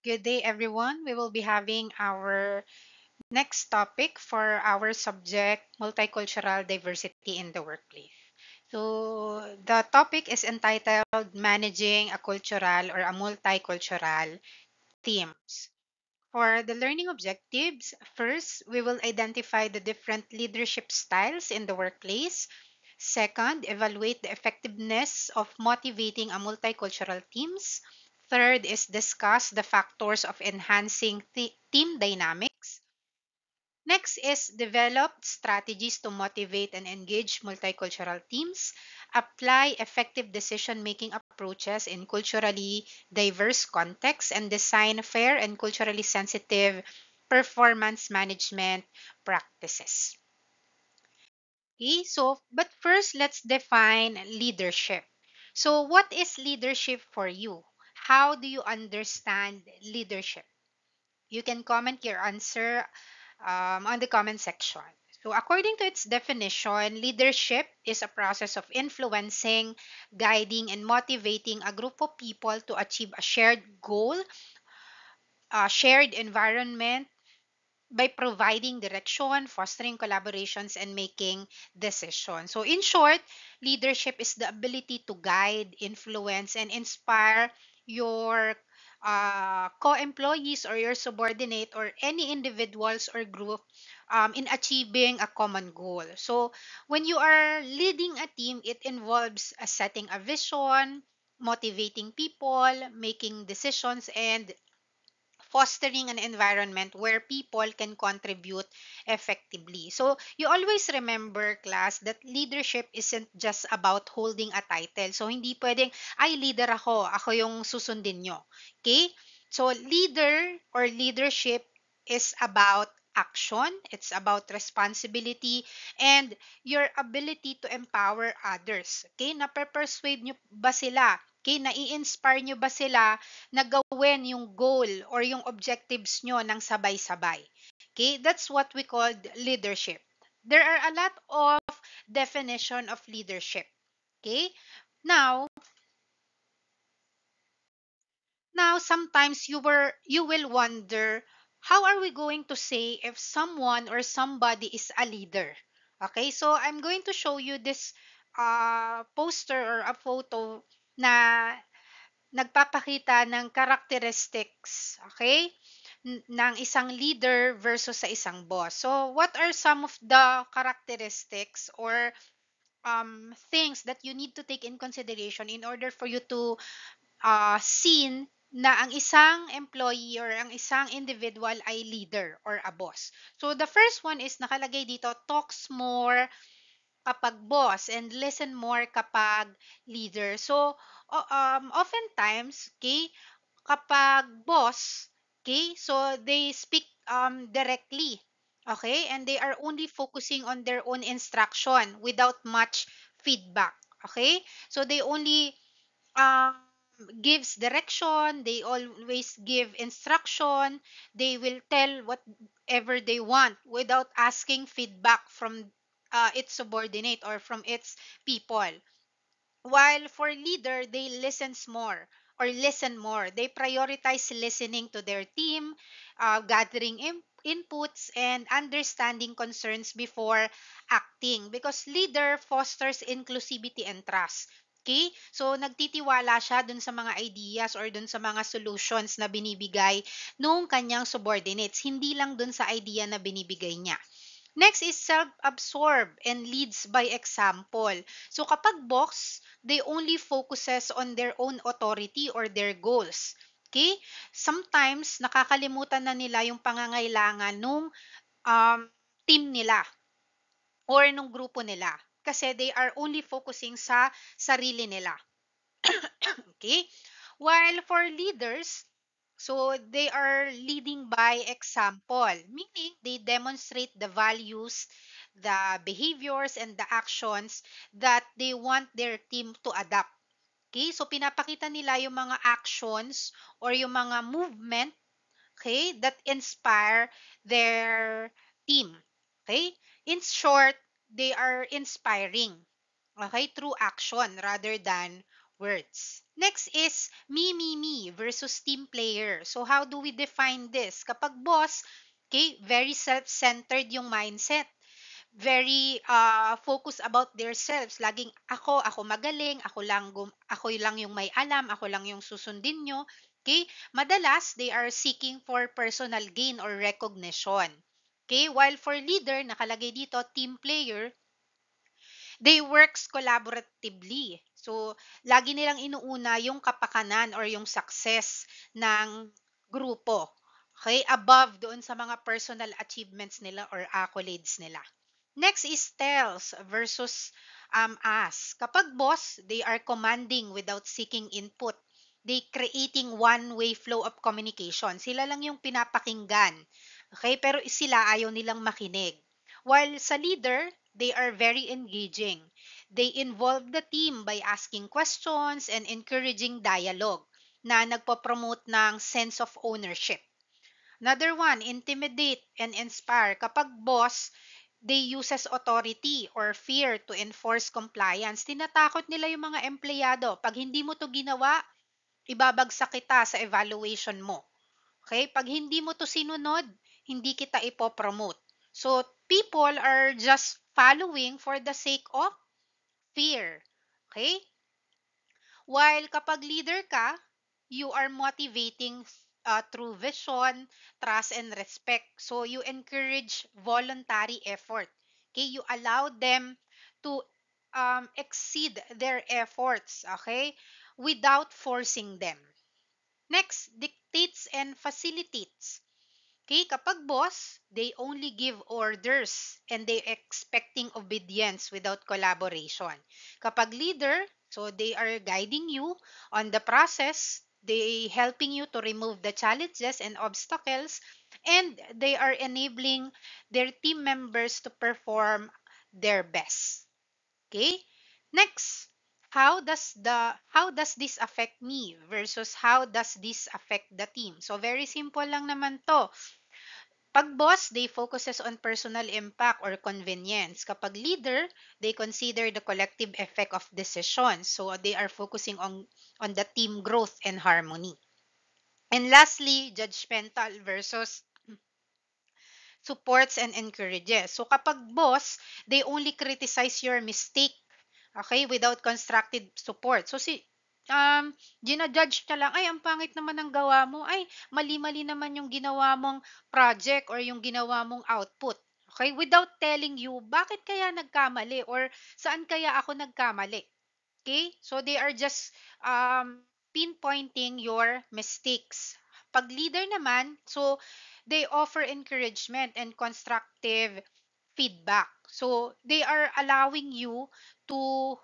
Good day, everyone. We will be having our next topic for our subject, multicultural diversity in the workplace. So, the topic is entitled Managing a Cultural or a Multicultural Teams. For the learning objectives, first, we will identify the different leadership styles in the workplace. Second, evaluate the effectiveness of motivating a multicultural teams. Third is discuss the factors of enhancing team dynamics. Next is develop strategies to motivate and engage multicultural teams. Apply effective decision-making approaches in culturally diverse contexts and design fair and culturally sensitive performance management practices. Okay, so but first let's define leadership. So what is leadership for you? How do you understand leadership? You can comment your answer on the comment section. So according to its definition, leadership is a process of influencing, guiding, and motivating a group of people to achieve a shared goal, a shared environment, by providing direction, fostering collaborations, and making decisions. So, in short, leadership is the ability to guide, influence, and inspire your co-employees or your subordinate or any individuals or group in achieving a common goal. So, when you are leading a team, it involves setting a vision, motivating people, making decisions, and fostering an environment where people can contribute effectively. So, you always remember, class, that leadership isn't just about holding a title. So, hindi pwedeng, ay, leader ako yung susundin nyo. Okay? So, leader or leadership is about action, it's about responsibility, and your ability to empower others. Okay? Nape-persuade nyo ba sila? Okay? Nai-inspire nyo ba sila na gawin yung goal or yung objectives nyo ng sabay-sabay. Okay? That's what we call leadership. There are a lot of definition of leadership. Okay? Now, now sometimes you will wonder, how are we going to say if someone or somebody is a leader? Okay? So I'm going to show you this poster or a photo na nagpapakita ng characteristics, okay, ng isang leader versus sa isang boss. So, what are some of the characteristics or things that you need to take in consideration in order for you to seen na ang isang employee or ang isang individual ay leader or a boss. So, the first one is nakalagay dito, talks more kapag boss and listen more kapag leader. So, oftentimes, okay, kapag boss, okay, so they speak directly, okay, and they are only focusing on their own instruction without much feedback, okay, so they only um, gives direction, they always give instruction, they will tell whatever they want without asking feedback from its subordinate or from its people. While for leader, they listens more or listen more. They prioritize listening to their team, gathering inputs, and understanding concerns before acting. Because leader fosters inclusivity and trust. Okay? So, nagtitiwala siya dun sa mga ideas or dun sa mga solutions na binibigay nung kanyang subordinates. Hindi lang dun sa idea na binibigay niya. Next is self-absorbed and leads by example. So kapag boss, they only focuses on their own authority or their goals. Okay? Sometimes nakakalimutan na nila yung pangangailangan nung um, team nila or nung grupo nila kasi they are only focusing sa sarili nila. Okay? While for leaders, so they are leading by example, meaning they demonstrate the values, the behaviors, and the actions that they want their team to adopt. Okay? So pinapakita nila yung mga actions or yung mga movement, okay, that inspire their team. Okay? In short, they are inspiring, okay, through action rather than words. Next is me versus team player. So how do we define this? Kapag boss, okay, very self-centered yung mindset. Very focused about themselves. Laging ako magaling, ako lang yung may alam, ako lang yung susundin nyo. Okay? Madalas, they are seeking for personal gain or recognition. Okay? While for leader, nakalagay dito, team player, they works collaboratively. So, lagi nilang inuuna yung kapakanan or yung success ng grupo. Okay? Above doon sa mga personal achievements nila or accolades nila. Next is tells versus us. Kapag boss, they are commanding without seeking input. They creating one-way flow of communication. Sila lang yung pinapakinggan. Okay? Pero sila ayaw nilang makinig. While sa leader, they are very engaging. They involve the team by asking questions and encouraging dialogue na nagpo-promote ng sense of ownership. Another one, intimidate and inspire. Kapag boss, they uses authority or fear to enforce compliance. Tinatakot nila yung mga empleyado. Pag hindi mo to ginawa, ibabagsak kita sa evaluation mo. Okay? Pag hindi mo to sinunod, hindi kita ipopromote. So, people are just following for the sake of fear. Okay? While kapag leader ka, you are motivating through vision, trust, and respect. So you encourage voluntary effort. Okay, you allow them to exceed their efforts. Okay, without forcing them. Next, dictates and facilitates. Okay, kapag boss, they only give orders and they expecting obedience without collaboration. Kapag leader, so they are guiding you on the process, they helping you to remove the challenges and obstacles, and they are enabling their team members to perform their best. Okay? Next, how does this affect me versus how does this affect the team? So very simple lang naman to. Pag boss, they focuses on personal impact or convenience. Kapag leader, they consider the collective effect of decisions. So they are focusing on the team growth and harmony. And lastly, judgmental versus supports and encourages. So kapag boss, they only criticize your mistake, okay, without constructive support. So gina-judge niya lang, ay, ang pangit naman ng gawa mo, ay, mali-mali naman yung ginawa mong project or yung ginawa mong output. Okay, without telling you, bakit kaya nagkamali or saan kaya ako nagkamali. Okay? So they are just pinpointing your mistakes. Pag leader naman, so they offer encouragement and constructive feedback. So they are allowing you to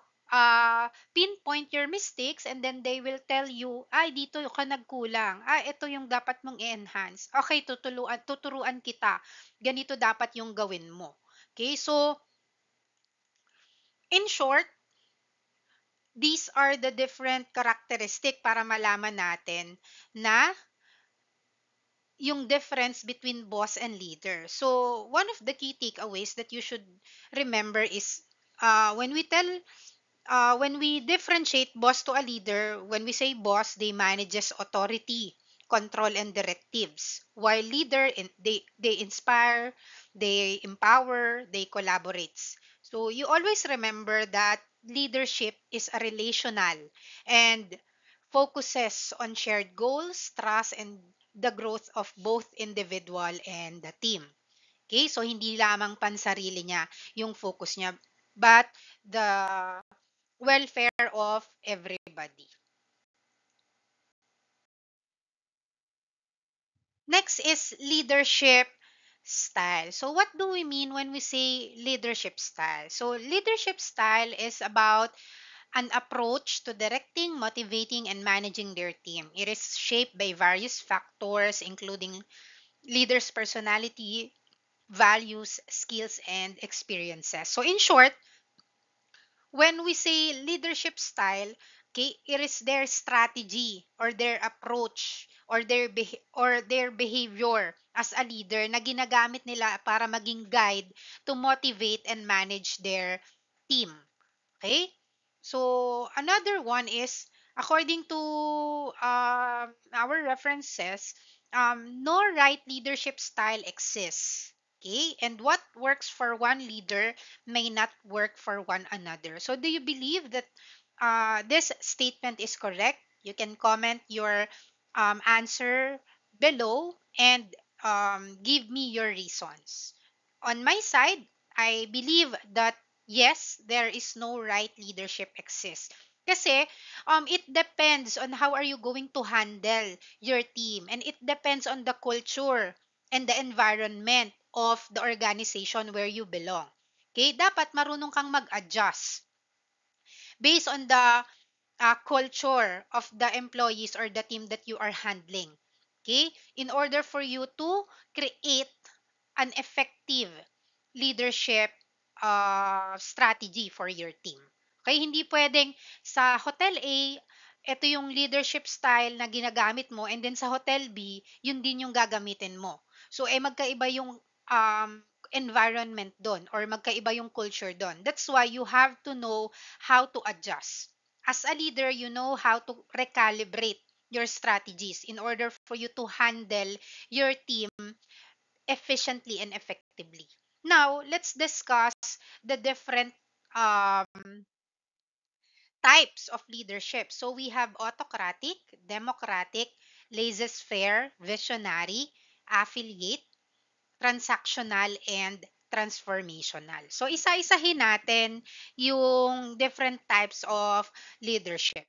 pinpoint your mistakes and then they will tell you, ay, dito ka nagkulang. Ay, ito yung dapat mong i-enhance. Okay, tuturuan kita. Ganito dapat yung gawin mo. Okay, so in short, these are the different characteristic para malaman natin na yung difference between boss and leader. So, one of the key takeaways that you should remember is when we tell when we differentiate boss to a leader, when we say boss, they manages authority, control, and directives. While leader, they inspire, they empower, they collaborates. So you always remember that leadership is a relational and focuses on shared goals, trust, and the growth of both individual and the team. Okay, so hindi lamang pansarili niya yung focus niya, but the welfare of everybody. Next is leadership style. So what do we mean when we say leadership style? So leadership style is about an approach to directing, motivating, and managing their team. It is shaped by various factors, including leaders' personality, values, skills, and experiences. So in short, when we say leadership style, okay, it is their strategy or their approach or their behavior as a leader na ginagamit nila para maging guide to motivate and manage their team. Okay? So another one is, according to our references, no right leadership style exists. Okay, and what works for one leader may not work for one another. So do you believe that this statement is correct? You can comment your answer below and give me your reasons. On my side, I believe that yes, there is no right leadership exists. Kasi it depends on how are you going to handle your team, and it depends on the culture and the environment of the organization where you belong. Okay, dapat marunong kang mag-adjust based on the culture of the employees or the team that you are handling. Okay? In order for you to create an effective leadership strategy for your team. Okay? Hindi pwedeng sa Hotel A, ito yung leadership style na ginagamit mo, and then sa Hotel B, yun din yung gagamitin mo. So, magkaiba yung environment doon, or magkaiba yung culture doon. That's why you have to know how to adjust. As a leader, you know how to recalibrate your strategies in order for you to handle your team efficiently and effectively. Now, let's discuss the different types of leadership. So we have autocratic, democratic, laissez-faire, visionary, affiliate, transactional, and transformational. So isa-isahin natin yung different types of leadership.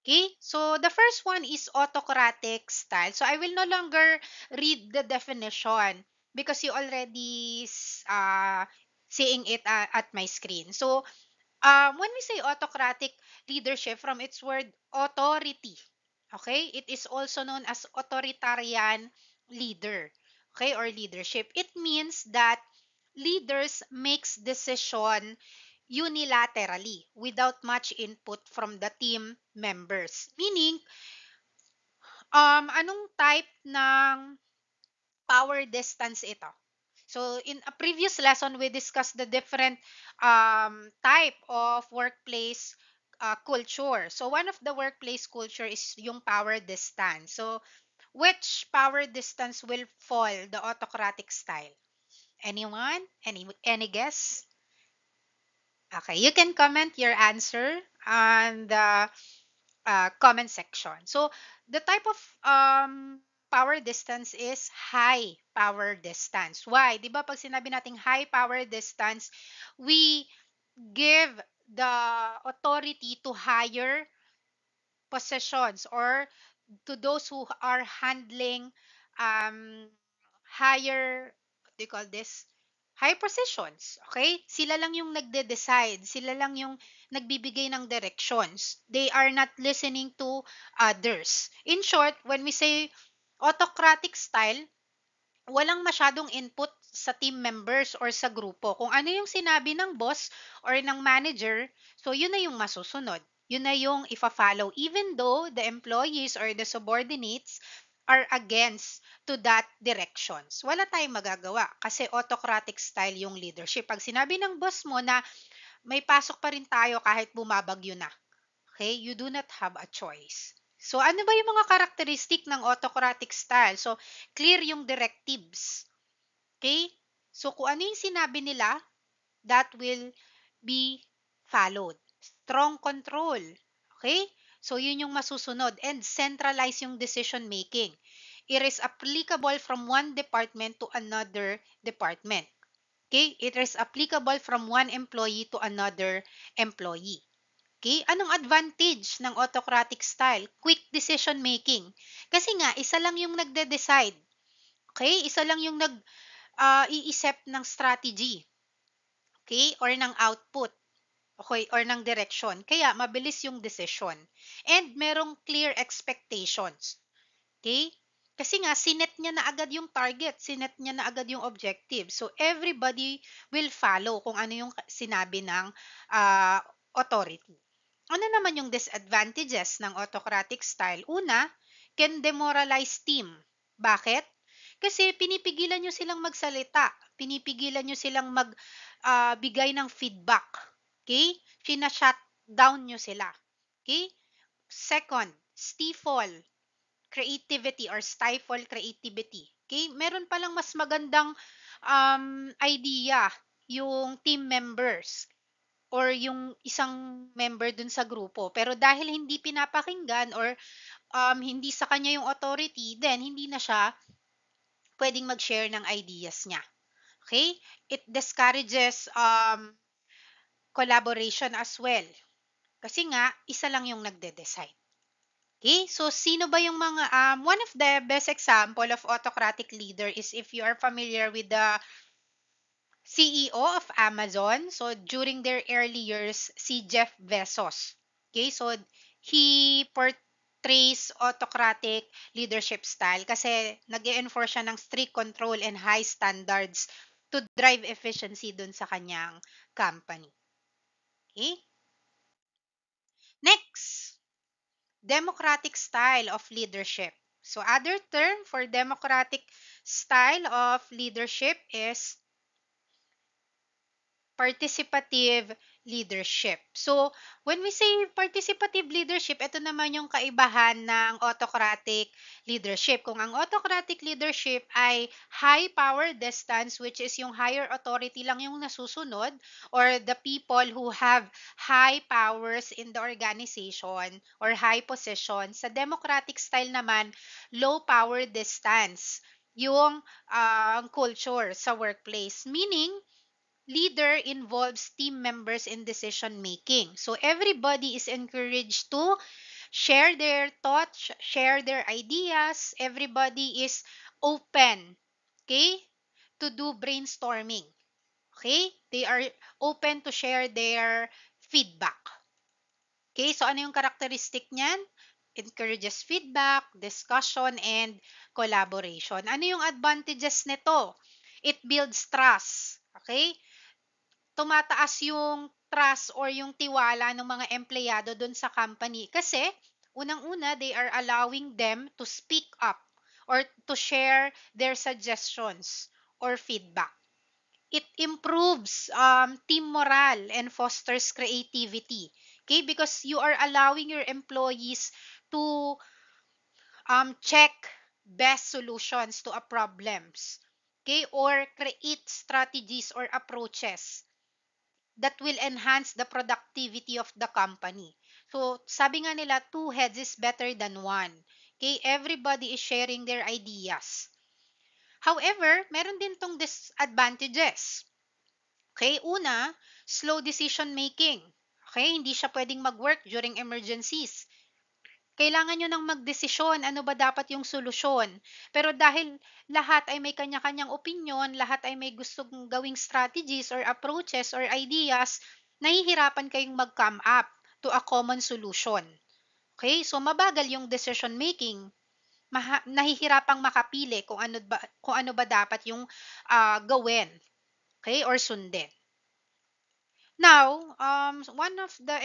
Okay? So the first one is autocratic style. So I will no longer read the definition because you already seeing it at my screen. So when we say autocratic leadership, from its word authority, okay, it is also known as authoritarian leader, okay, or leadership. It means that leaders makes decision unilaterally without much input from the team members. Meaning, anong type ng power distance ito? So in a previous lesson, we discussed the different type of workplace culture. So one of the workplace culture is yung power distance. So which power distance will fall the autocratic style? Anyone? Any guess? Okay, you can comment your answer on the comment section. So the type of power distance is high power distance. Why? 'Di ba pag sinabi nating high power distance, we give the authority to higher positions, or to those who are handling um, higher, what do you call this? High positions. Okay? Sila lang yung nagde-decide. Sila lang yung nagbibigay ng directions. They are not listening to others. In short, when we say autocratic style, walang masyadong input sa team members or sa grupo. Kung ano yung sinabi ng boss or ng manager, so yun na yung masusunod. Yun na yung ifa-follow. Even though the employees or the subordinates are against to that directions. Wala tayong magagawa kasi autocratic style yung leadership. Pag sinabi ng boss mo na may pasok pa rin tayo kahit bumabagyo na, okay, you do not have a choice. So, ano ba yung mga karakteristik ng autocratic style? So, clear yung directives. Okay? So, kung ano yung sinabi nila, that will be followed. Strong control. Okay? So, yun yung masusunod. And centralize yung decision making. It is applicable from one department to another department. Okay? It is applicable from one employee to another employee. Okay? Anong advantage ng autocratic style? Quick decision making. Kasi nga, isa lang yung nagde-decide. Okay? Isa lang yung iisip ng strategy. Okay? Or ng output. Okay? Or ng direction. Kaya, mabilis yung decision. And merong clear expectations. Okay? Kasi nga, sinet niya na agad yung target. Sinet niya na agad yung objective. So, everybody will follow kung ano yung sinabi ng authority. Ano naman yung disadvantages ng autocratic style? Una, can demoralize team. Bakit? Kasi pinipigilan nyo silang magsalita. Pinipigilan nyo silang magbigay ng feedback. Okay? Sinashut down nyo sila. Okay? Second, stifle creativity or stifle creativity. Okay? Meron palang mas magandang idea yung team members or yung isang member dun sa grupo. Pero dahil hindi pinapakinggan or hindi sa kanya yung authority, then hindi na siya pwedeng mag-share ng ideas niya. Okay? It discourages collaboration as well. Kasi nga, isa lang yung nagde-decide. Okay? So, sino ba yung mga, one of the best example of autocratic leader is if you are familiar with the CEO of Amazon. So, during their early years, si Jeff Bezos. Okay? So, he portrays autocratic leadership style kasi nag-e-enforce siya ng strict control and high standards to drive efficiency dun sa kanyang company. Okay? Next, democratic style of leadership. So, other term for democratic style of leadership is participative leadership. So, when we say participative leadership, ito naman yung kaibahan ng autocratic leadership. Kung ang autocratic leadership ay high power distance, which is yung higher authority lang yung nasusunod, or the people who have high powers in the organization or high position, sa democratic style naman, low power distance yung culture sa workplace. Meaning, leader involves team members in decision making. So everybody is encouraged to share their thoughts, share their ideas. Everybody is open, okay, to do brainstorming. Okay? They are open to share their feedback. Okay? So ano yung characteristic niyan? Encourages feedback, discussion, and collaboration. Ano yung advantages nito? It builds trust. Okay? Tumataas yung trust or yung tiwala ng mga empleyado doon sa company. Kasi, unang-una, they are allowing them to speak up or to share their suggestions or feedback. It improves team morale and fosters creativity. Okay? Because you are allowing your employees to check best solutions to a problems. Okay? Or create strategies or approaches that will enhance the productivity of the company. So, sabi nga nila, two heads is better than one. Okay? Everybody is sharing their ideas. However, meron din tong disadvantages. Okay? Una, slow decision making. Okay? Hindi siya pwedeng mag-work during emergencies. Kailangan nyo nang magdesisyon ano ba dapat yung solusyon. Pero dahil lahat ay may kanya-kanyang opinion, lahat ay may gustong gawing strategies or approaches or ideas, nahihirapan kayong mag-come up to a common solution. Okay? So mabagal yung decision making. Nahihirapang makapili kung ano ba dapat yung gawin, okay? Or sundin. Now, one of the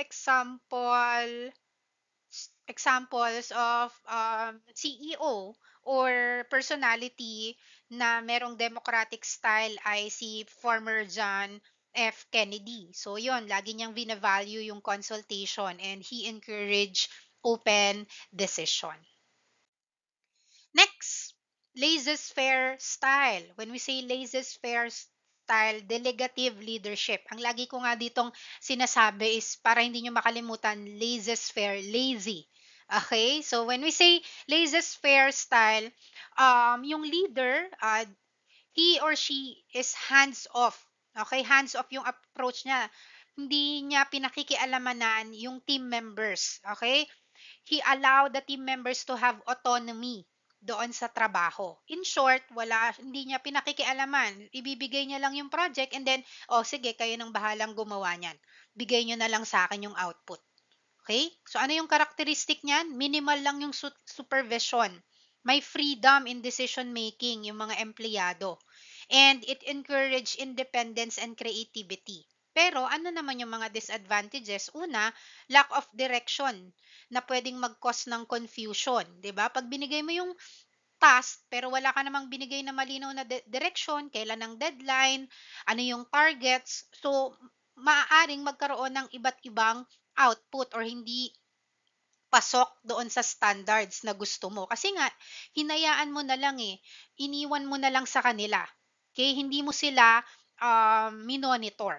examples of CEO or personality na merong democratic style ay si former John F. Kennedy. So yon, lagi niyang binavalue yung consultation and he encouraged open decision. Next, laissez-faire style. When we say laissez-faire style, delegative leadership. Ang lagi ko nga ditong sinasabi is para hindi nyo makalimutan, laissez-faire, lazy. Okay? So when we say laissez-faire style, yung leader, he or she is hands-off. Okay? Hands-off yung approach niya. Hindi niya pinakikialamanan yung team members. Okay? He allowed the team members to have autonomy doon sa trabaho. In short, hindi niya pinakikialaman. Ibibigay niya lang yung project and then, oh sige, kayo nang bahalang gumawa niyan. Bigay niyo na lang sa akin yung output. Okay? So ano yung characteristic niyan? Minimal lang yung supervision. May freedom in decision making yung mga empleyado. And it encourage independence and creativity. Pero ano naman yung mga disadvantages? Una, lack of direction na pwedeng mag-cause ng confusion, 'di ba? Pag binigay mo yung task pero wala ka namang binigay na malinaw na direction, kailan ang deadline, ano yung targets, so maaaring magkaroon ng iba't ibang output or hindi pasok doon sa standards na gusto mo. Kasi nga, hinayaan mo na lang eh. Iniwan mo na lang sa kanila. Okay? Hindi mo sila minonitor.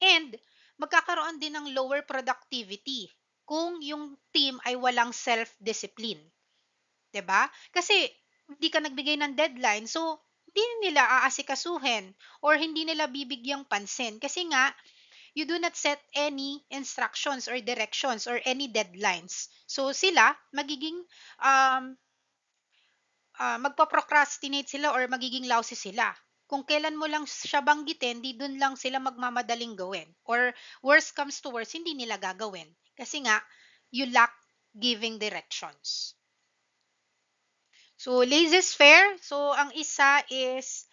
And magkakaroon din ng lower productivity kung yung team ay walang self-discipline. 'Di ba? Kasi hindi ka nagbigay ng deadline, so hindi nila aasikasuhin or hindi nila bibigyang pansin kasi nga you do not set any instructions or directions or any deadlines. So sila magiging um, magpo-procrastinate sila or magiging lousy sila. Kung kailan mo lang siya banggitin, di dun lang sila magmamadaling gawin. Or worst comes to worst, hindi nila gagawin. Kasi nga, you lack giving directions. So, laissez-faire. So, ang isa is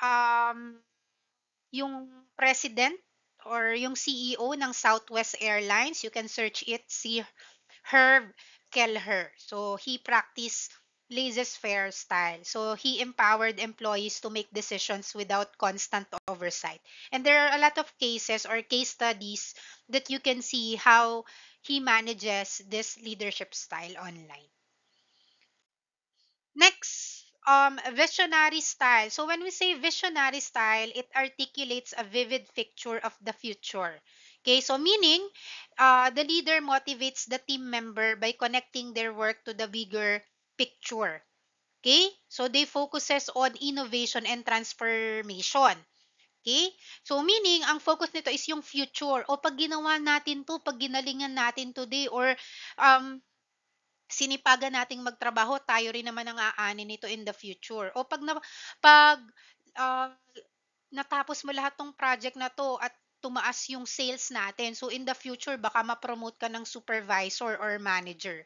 um, yung president or yung CEO ng Southwest Airlines. You can search it, see Herb Kelleher. So he practiced laissez-faire style. So he empowered employees to make decisions without constant oversight. And there are a lot of cases or case studies that you can see how he manages this leadership style online. Next, visionary style. So when we say visionary style, it articulates a vivid picture of the future. Okay, so meaning, the leader motivates the team member by connecting their work to the bigger picture. Okay, so they focuses on innovation and transformation. Okay, so meaning, ang focus nito is yung future. O pag ginawa natin to, pag ginalingan natin today, or um, sinipagan nating magtrabaho, tayo rin naman ang aanin nito in the future. O pag ah, natapos mo lahat ng project na to at tumaas yung sales natin. So in the future, baka ma-promote ka ng supervisor or manager.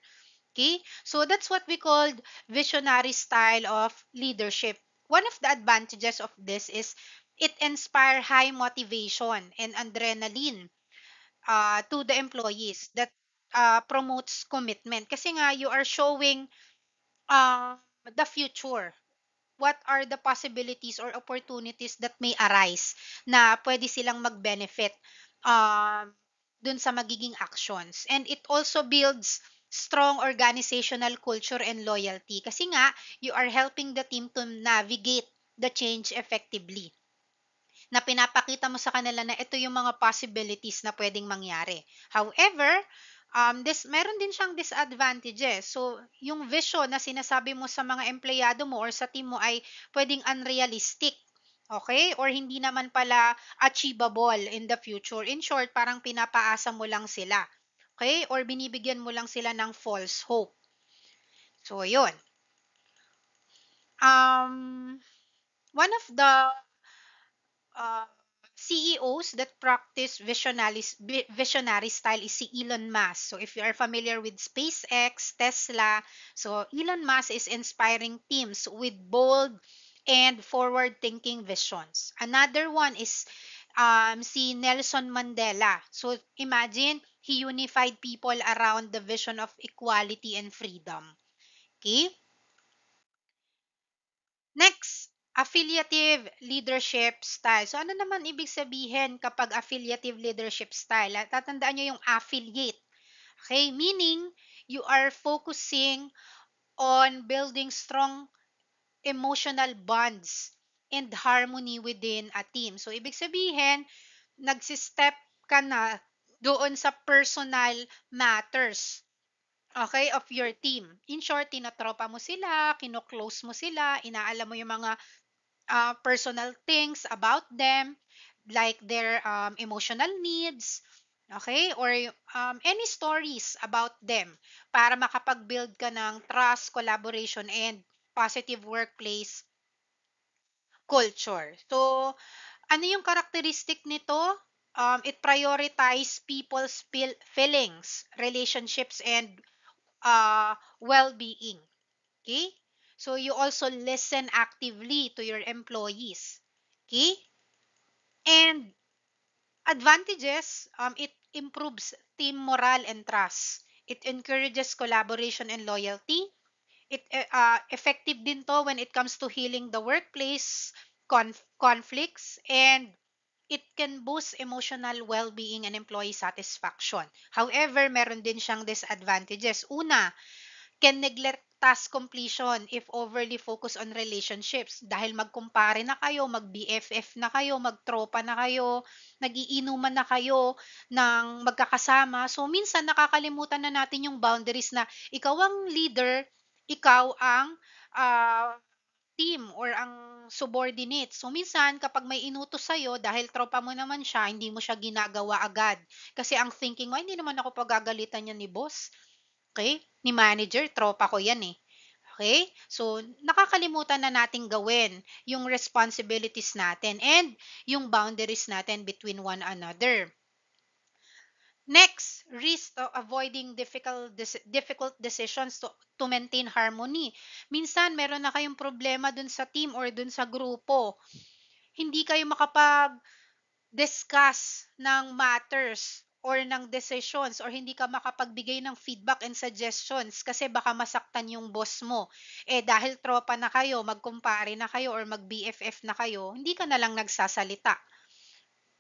Okay? So that's what we called visionary style of leadership. One of the advantages of this is it inspire high motivation and adrenaline to the employees that promotes commitment. Kasi nga, you are showing uh, the future. What are the possibilities or opportunities that may arise na pwede silang mag-benefit um, dun sa magiging actions. And it also builds strong organizational culture and loyalty. Kasi nga, you are helping the team to navigate the change effectively, na pinapakita mo sa kanila na ito yung mga possibilities na pwedeng mangyari. However, meron din siyang disadvantages. So, yung vision na sinasabi mo sa mga empleyado mo or sa team mo ay pwedeng unrealistic. Okay? Or hindi naman pala achievable in the future. In short, parang pinapaasa mo lang sila. Okay? Or binibigyan mo lang sila ng false hope. So, yun. One of the uh, CEOs that practice visionary style is si Elon Musk. So if you are familiar with SpaceX, Tesla, so Elon Musk is inspiring teams with bold and forward-thinking visions. Another one is si Nelson Mandela. So imagine, he unified people around the vision of equality and freedom. Okay? Next, affiliative leadership style. So ano naman ibig sabihin kapag affiliative leadership style? Tatandaan nyo yung affiliate. Okay? Meaning, you are focusing on building strong emotional bonds and harmony within a team. So ibig sabihin, nagsistep ka na doon sa personal matters, okay, of your team. In short, tinatropa mo sila, kino-close mo sila, inaalam mo yung mga personal things about them, like their emotional needs, okay? Or any stories about them para makapag-build ka ng trust, collaboration, and positive workplace culture. So, ano yung characteristic nito? It prioritize people's feelings, relationships, and well-being. Okay? So you also listen actively to your employees. Okay? And advantages, it improves team morale and trust. It encourages collaboration and loyalty. It effective din to when it comes to healing the workplace conflicts and it can boost emotional well-being and employee satisfaction. However, meron din siyang disadvantages. Una, can neglect task completion if overly focused on relationships. Dahil magkumpare na kayo, mag-BFF na kayo, magtropa na kayo, nagiinuman na kayo ng magkakasama. So, minsan nakakalimutan na natin yung boundaries na ikaw ang leader, ikaw ang ah, team or ang subordinate. So, minsan kapag may inutos sa'yo, dahil tropa mo naman siya, hindi mo siya ginagawa agad. Kasi ang thinking mo, hindi naman ako pagagalitan yan ni boss. Okay? Ni manager, tropa ko yan eh. Okay? So, nakakalimutan na nating gawin yung responsibilities natin and yung boundaries natin between one another. Next, risk of avoiding difficult decisions to maintain harmony. Minsan, meron na kayong problema dun sa team or dun sa grupo. Hindi kayo makapag-discuss ng matters or ng decisions or hindi ka makapagbigay ng feedback and suggestions kasi baka masaktan yung boss mo. Eh dahil tropa na kayo, magkumpare na kayo or mag-BFF na kayo, hindi ka na lang nagsasalita.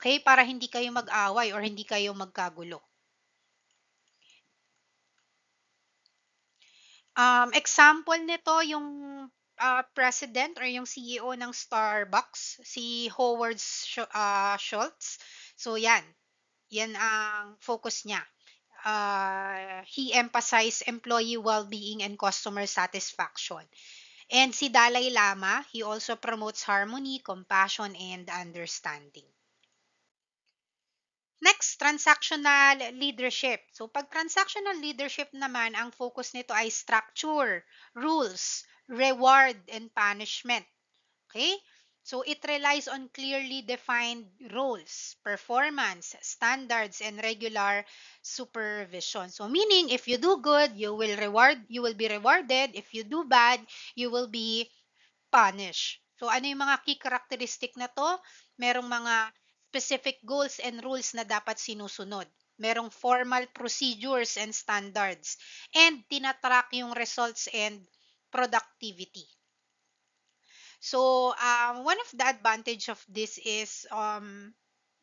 Okay? Para hindi kayo mag-away or hindi kayo magkagulo. Example nito yung president or yung CEO ng Starbucks, si Howard Schultz. So yan, yan ang focus niya. He emphasized employee well-being and customer satisfaction. And si Dalai Lama, he also promotes harmony, compassion, and understanding. Next, transactional leadership. So, pag transactional leadership naman, ang focus nito ay structure, rules, reward, and punishment. Okay? So, it relies on clearly defined roles, performance, standards, and regular supervision. So, meaning, if you do good, you will be rewarded. If you do bad, you will be punish. So ano yung mga key characteristic na to? Merong mga specific goals and rules na dapat sinusunod. Merong formal procedures and standards. And tinatrack yung results and productivity. So, one of the advantage of this is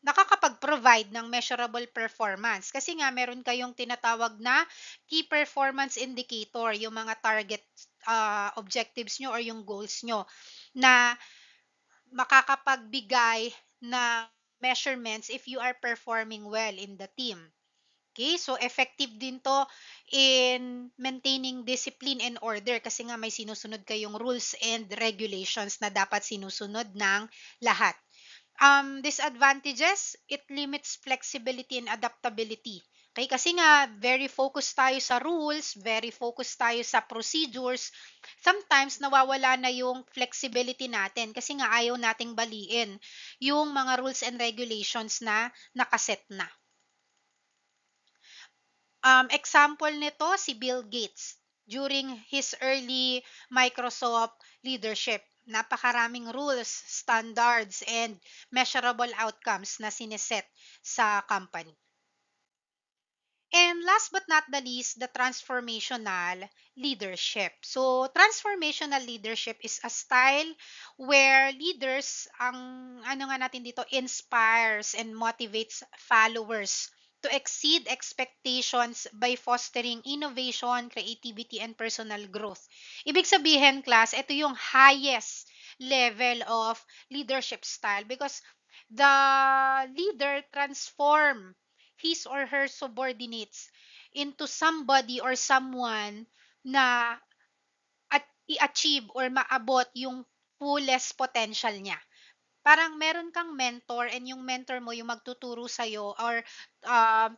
nakakapag-provide ng measurable performance. Kasi nga, meron kayong tinatawag na key performance indicator, yung mga target objectives nyo or yung goals nyo na makakapagbigay ng measurements if you are performing well in the team. Okay, so effective din to in maintaining discipline and order kasi nga may sinusunod kayong rules and regulations na dapat sinusunod ng lahat. Disadvantages, it limits flexibility and adaptability. Okay, kasi nga very focused tayo sa rules, very focused tayo sa procedures. Sometimes nawawala na yung flexibility natin kasi nga ayaw nating baliin yung mga rules and regulations na nakaset na. Example nito si Bill Gates during his early Microsoft leadership. Napakaraming rules, standards, and measurable outcomes na sineset sa company. And last but not the least, the transformational leadership. So, transformational leadership is a style where leaders, ang ano nga natin dito, inspires and motivates followers to exceed expectations by fostering innovation, creativity, and personal growth. Ibig sabihin, class, ito yung highest level of leadership style because the leader transform his or her subordinates into somebody or someone na at i-achieve or maabot yung fullest potential niya. Parang meron kang mentor and yung mentor mo yung magtuturo sa'yo or uh,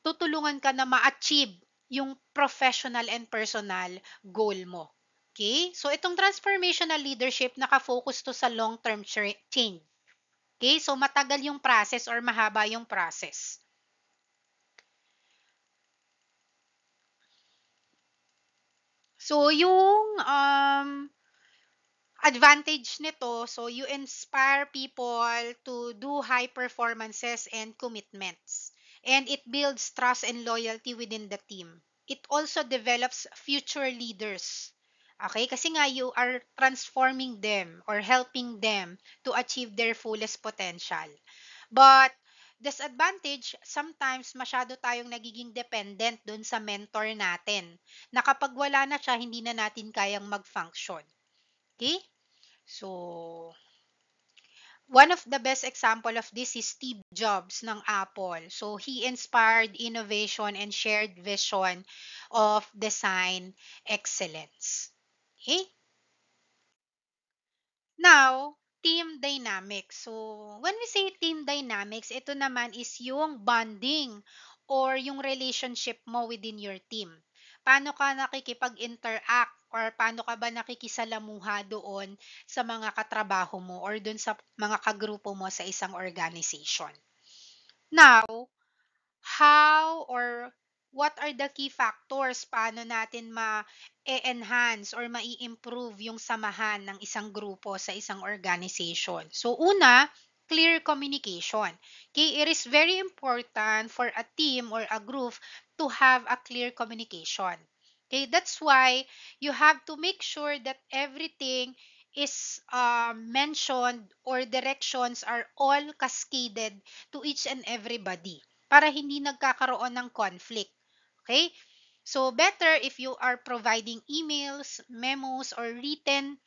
tutulungan ka na ma-achieve yung professional and personal goal mo. Okay? So, itong transformational leadership, nakafocus to sa long-term change. Okay? So, matagal yung process or mahaba yung process. So, yung advantage nito, so you inspire people to do high performances and commitments. And it builds trust and loyalty within the team. It also develops future leaders. Okay? Kasi nga you are transforming them or helping them to achieve their fullest potential. But disadvantage, sometimes masyado tayong nagiging dependent dun sa mentor natin na kapag wala na siya, hindi na natin kayang mag-function. Okay? So, one of the best example of this is Steve Jobs ng Apple. So, he inspired innovation and shared vision of design excellence. Okay? Now, team dynamics. So, when we say team dynamics, ito naman is yung bonding or yung relationship mo within your team. Paano ka nakikipag-interact or paano ka ba nakikisalamuha doon sa mga katrabaho mo or doon sa mga kagrupo mo sa isang organization. Now, how or what are the key factors paano natin ma-enhance or mai-improve yung samahan ng isang grupo sa isang organization. So una, clear communication. Okay, it is very important for a team or a group to have a clear communication. Okay, that's why you have to make sure that everything is mentioned or directions are all cascaded to each and everybody para hindi nagkakaroon ng conflict. Okay? So, better if you are providing emails, memos, or written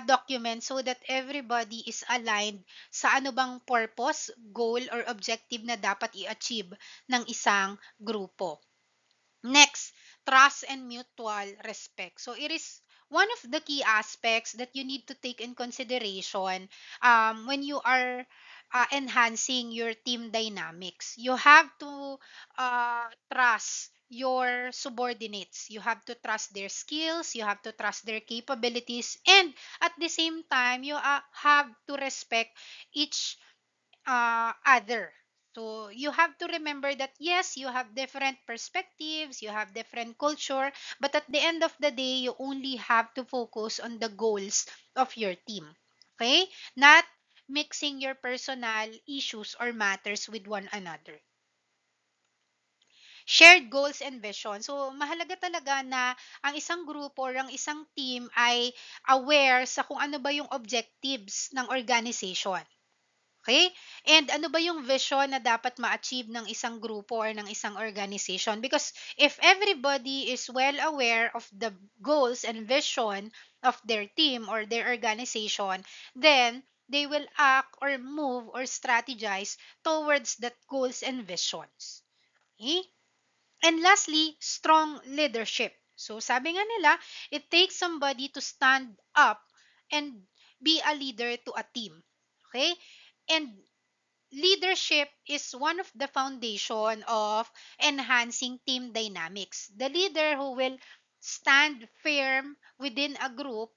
documents so that everybody is aligned sa ano bang purpose, goal, or objective na dapat i-achieve ng isang grupo. Next, trust and mutual respect. So it is one of the key aspects that you need to take in consideration when you are enhancing your team dynamics. You have to trust your subordinates. You have to trust their skills, you have to trust their capabilities, and at the same time, you have to respect each other. So you have to remember that yes, you have different perspectives, you have different culture, but at the end of the day, you only have to focus on the goals of your team. Okay? Not mixing your personal issues or matters with one another. Shared goals and vision. So, mahalaga talaga na ang isang grupo or ang isang team ay aware sa kung ano ba yung objectives ng organization. Okay? And ano ba yung vision na dapat ma-achieve ng isang grupo or ng isang organization? Because if everybody is well aware of the goals and vision of their team or their organization, then they will act or move or strategize towards that goals and visions. Okay? And lastly, strong leadership. So sabi nga nila, it takes somebody to stand up and be a leader to a team. Okay? And leadership is one of the foundation of enhancing team dynamics. The leader who will stand firm within a group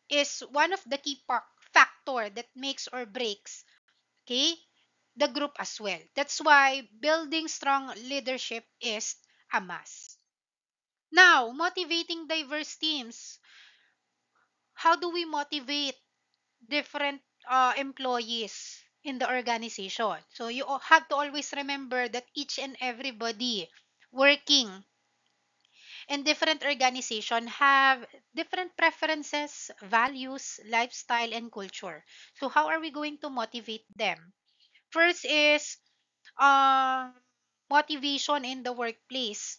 is one of the key factor that makes or breaks, okay, the group as well. That's why building strong leadership is a must. Now, motivating diverse teams. How do we motivate different employees in the organization? So you have to always remember that each and everybody working in different organization have different preferences, values, lifestyle, and culture. So how are we going to motivate them? First is um, motivation in the workplace.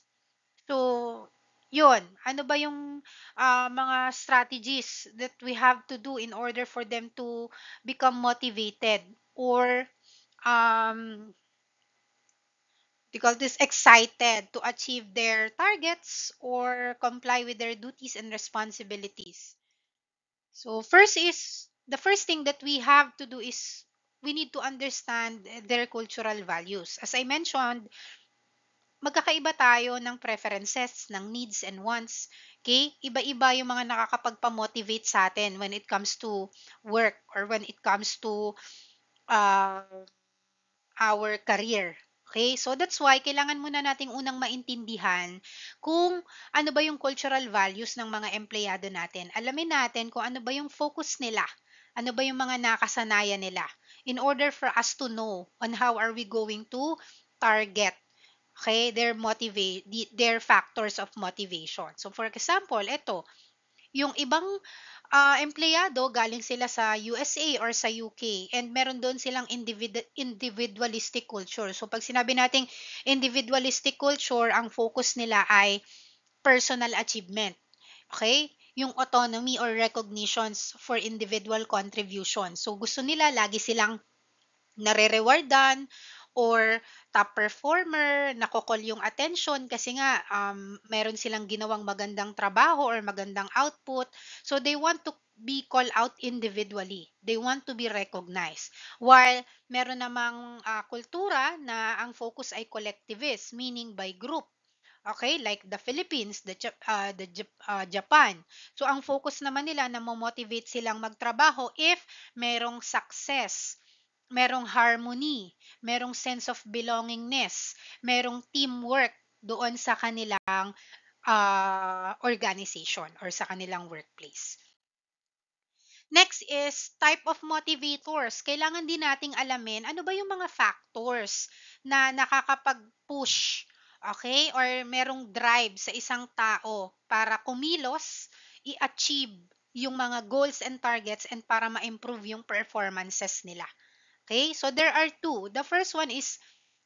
So, yun. Ano ba yung mga strategies that we have to do in order for them to become motivated or um, they call this excited to achieve their targets or comply with their duties and responsibilities. So, the first thing that we have to do is we need to understand their cultural values. As I mentioned, magkakaiba tayo ng preferences, ng needs and wants. Okay? Iba-iba yung mga nakakapagpa-motivate sa atin when it comes to work or when it comes to uh, our career. Okay? So that's why kailangan muna nating unang maintindihan kung ano ba yung cultural values ng mga empleyado natin. Alamin natin kung ano ba yung focus nila. Ano ba yung mga nakasanayan nila in order for us to know on how are we going to target, okay, their factors of motivation. So for example, ito, Yung ibang empleyado galing sila sa USA or sa UK and meron doon silang individualistic culture. So pag sinabi nating individualistic culture, ang focus nila ay personal achievement. Okay? Yung autonomy or recognitions for individual contribution. So gusto nila lagi silang nare-rewardan or top performer, nakokol yung attention kasi nga meron silang ginawang magandang trabaho or magandang output. So they want to be called out individually. They want to be recognized. While meron namang kultura na ang focus ay collectivist, meaning by group. Okay, like the Philippines, Japan. So ang focus naman nila na mo-motivate silang magtrabaho if merong success, merong harmony, merong sense of belongingness, merong teamwork doon sa kanilang organization or sa kanilang workplace. Next is type of motivators. Kailangan din nating alamin ano ba yung mga factors na nakakapag-push, okay, or merong drive sa isang tao para kumilos, i-achieve yung mga goals and targets and para ma-improve yung performances nila. Okay? So there are two. The first one is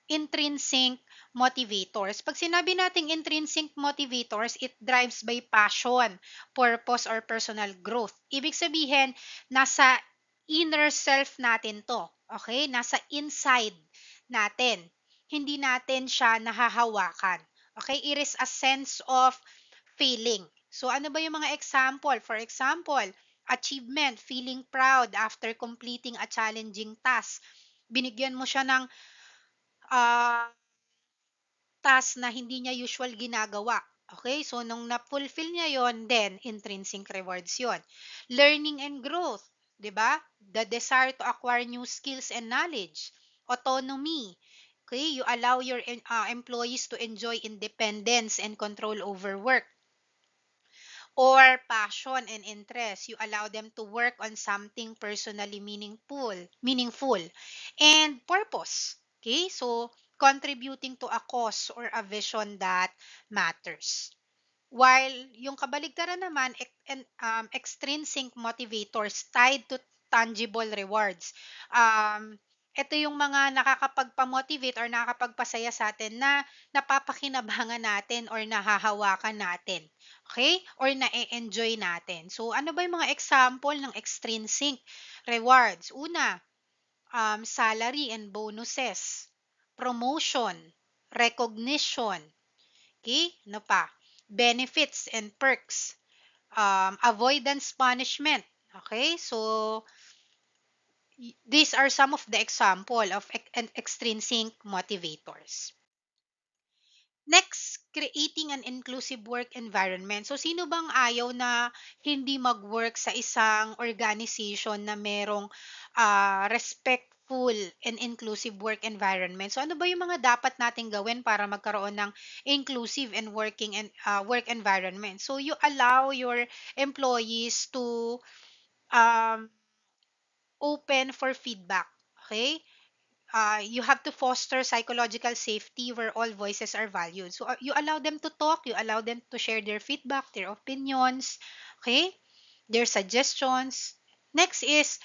intrinsic motivators. Pag sinabi nating intrinsic motivators, it drives by passion, purpose, or personal growth. Ibig sabihin, nasa inner self natin to. Okay? Nasa inside natin. Hindi natin siya nahahawakan. Okay? It is a sense of feeling. So, ano ba yung mga example? For example, achievement, feeling proud after completing a challenging task. Binigyan mo siya ng ah, task na hindi niya usual ginagawa. Okay? So, nung na-fulfill niya yon, then, intrinsic rewards yon. Learning and growth. 'Di ba? The desire to acquire new skills and knowledge. Autonomy. Okay? You allow your employees to enjoy independence and control over work. Or passion and interest. You allow them to work on something personally meaningful, and purpose. Okay? So, contributing to a cause or a vision that matters. While yung kabaligtaran naman, extrinsic motivators tied to tangible rewards. Ito yung mga nakakapagpa-motivate or nakakapagpasaya sa atin na napapakinabangan natin or nahahawakan natin. Okay? Or na-enjoy natin. So, ano ba yung mga example ng extrinsic rewards? Una, salary and bonuses, promotion, recognition, okay? Ano pa? Benefits and perks, avoidance punishment. Okay? So, these are some of the example of extrinsic motivators. Next, creating an inclusive work environment. So, sino bang ayaw na hindi mag-work sa isang organization na merong respectful and inclusive work environment? So, ano ba yung mga dapat nating gawin para magkaroon ng inclusive and work environment? So, you allow your employees to um, open for feedback. Okay? You have to foster psychological safety where all voices are valued. So you allow them to talk, you allow them to share their feedback, their opinions, okay? Their suggestions. Next is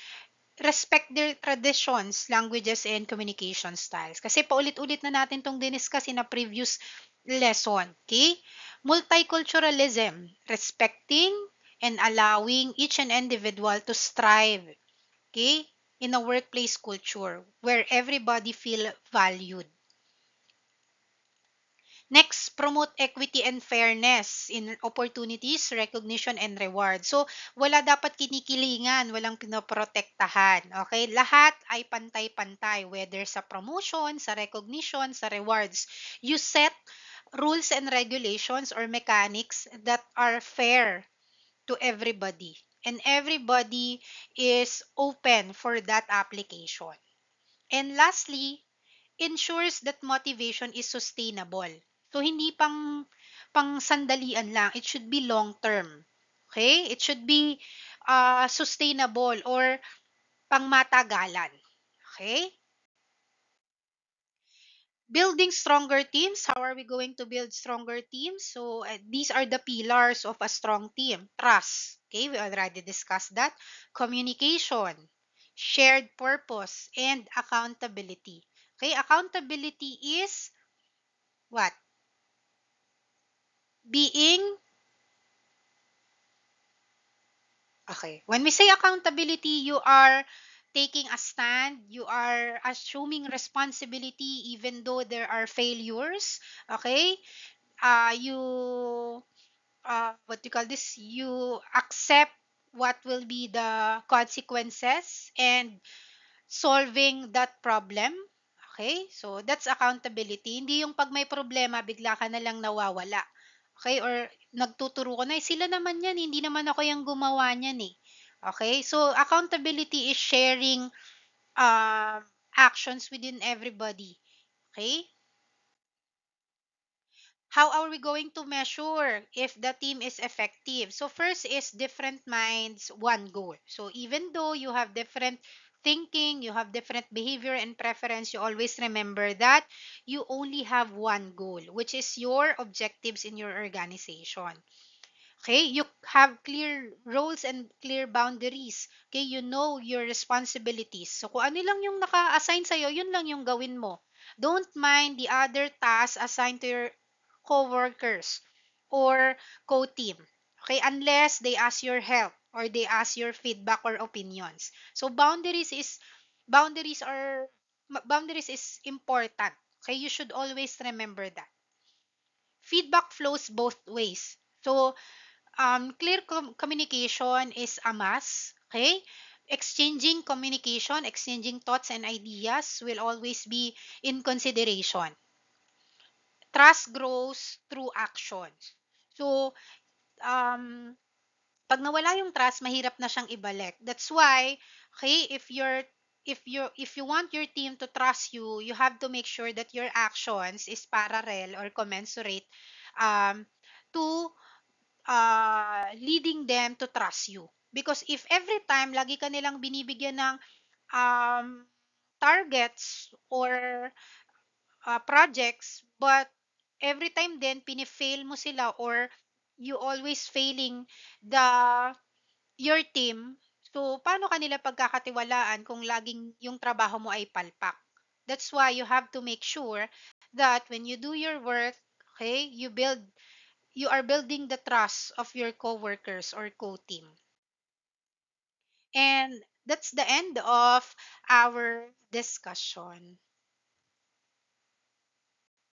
respect their traditions, languages, and communication styles. Kasi paulit-ulit na natin itong diniscuss in a previous lesson. Okay? Multiculturalism, respecting and allowing each and individual to strive, okay, in a workplace culture where everybody feel valued. Next, promote equity and fairness in opportunities, recognition, and reward. So, wala dapat kinikilingan, walang pinoprotektahan. Okay? Lahat ay pantay-pantay, whether sa promotion, sa recognition, sa rewards. You set rules and regulations or mechanics that are fair to everybody. And everybody is open for that application. And lastly, ensures that motivation is sustainable. So hindi pang sandalian lang, it should be long term. Okay? It should be sustainable or pangmatagalan. Okay? Building stronger teams. How are we going to build stronger teams? So these are the pillars of a strong team. Trust. Okay, we already discussed that. Communication, shared purpose, and accountability. Okay, accountability is what? Being Okay. When we say accountability, you are taking a stand, you are assuming responsibility even though there are failures. Okay? You what do you call this? You accept what will be the consequences and solving that problem. Okay? So, that's accountability. Hindi yung pag may problema, bigla ka na lang nawawala. Okay? Or nagtuturo ko na, "Eh, sila naman yan, hindi naman ako yung gumawa niyan eh." Okay? So, accountability is sharing um, actions within everybody. Okay? How are we going to measure if the team is effective? So first is different minds, one goal. So even though you have different thinking, you have different behavior and preference, you always remember that you only have one goal, which is your objectives in your organization. Okay, you have clear roles and clear boundaries. Okay, you know your responsibilities. So kung ano lang yung naka-assign sa'yo, yun lang yung gawin mo. Don't mind the other tasks assigned to your co-workers or co-team. Okay, unless they ask your help or they ask your feedback or opinions. So boundaries is important. Okay, you should always remember that. Feedback flows both ways. So clear communication is a must. Okay? Exchanging thoughts and ideas will always be in consideration. Trust grows through actions. So, um, pag nawala yung trust, mahirap na siyang ibalik. That's why, okay, if you want your team to trust you, you have to make sure that your actions is parallel or commensurate um, to leading them to trust you. Because if every time lagi ka nilang binibigyan ng um, targets or projects, but every time din pinifail mo sila or you always failing the your team, so paano kanila pagkakatiwalaan kung laging yung trabaho mo ay palpak? That's why you have to make sure that when you do your work, okay, you are building the trust of your coworkers or co-team. And that's the end of our discussion.